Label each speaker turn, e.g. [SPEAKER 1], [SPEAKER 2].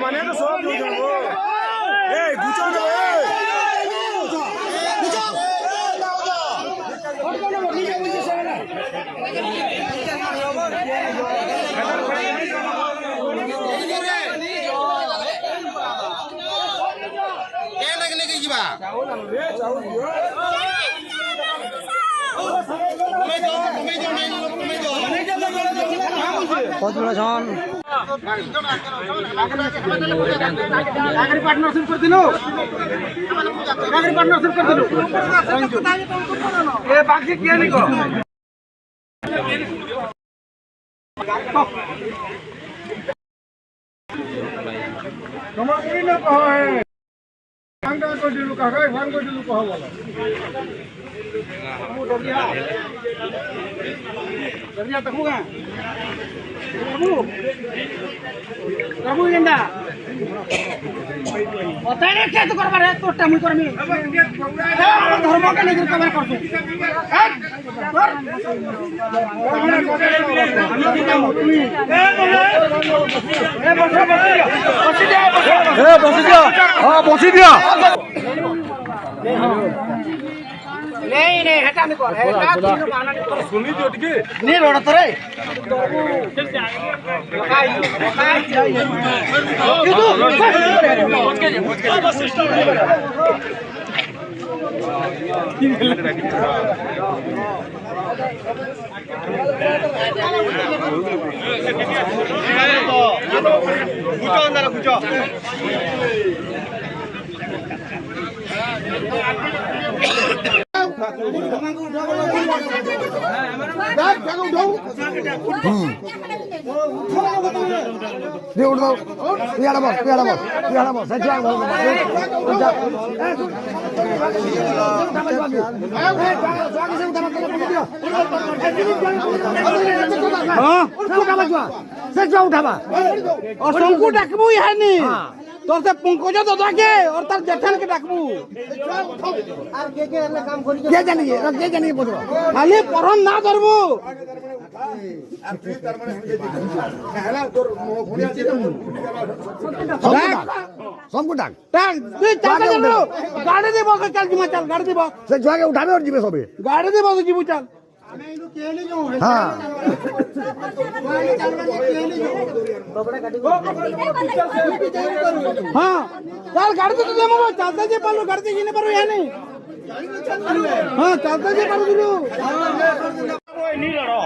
[SPEAKER 1] মানে তো সব এই বুঝো না
[SPEAKER 2] কতজন
[SPEAKER 1] পার্টনারশিপ করে দিল পার্টনারশিপ করে দিল এ বাকি কে নিগো তোমার কি না কয় ভাঙটা করে দিল কাকাই ভাঙ করে দিল কহ বলো Dariya takuga. Rabu genda. Otai ne kya tu karbar hai to tamu karmi. Dharma ka nagar kabar kartu.
[SPEAKER 2] বসি দিয়া
[SPEAKER 1] नहीं नहीं हटा नहीं कर हटा तीनों गाना नहीं कर सुनी जो ठीक नहीं रोड़ा तो रे
[SPEAKER 2] Dia udah tahu. Dia ada bos. Saya jangan tahu. Saya jauh dah pak.
[SPEAKER 1] और शंकु डाकबू यहाँ नहीं तो से पंकज दादा के और तार जेठन के डाकबू
[SPEAKER 2] क्या जानिए बोलो
[SPEAKER 1] खाली परम ना धरबू
[SPEAKER 2] सबको डाक
[SPEAKER 1] गाड़ी दी बस चल जिमा चल गाड़ी दी बस
[SPEAKER 2] से जाके उठावे और जीवे सबे
[SPEAKER 1] गाड़ी दी बस जीबू चल
[SPEAKER 2] हाँ
[SPEAKER 1] हाँ चल गाड़ी तो दे मो चलता जे पालो गाड़ी जी ने पारो या नहीं हाँ चलता जे पारो दिलो नहीं लड़ो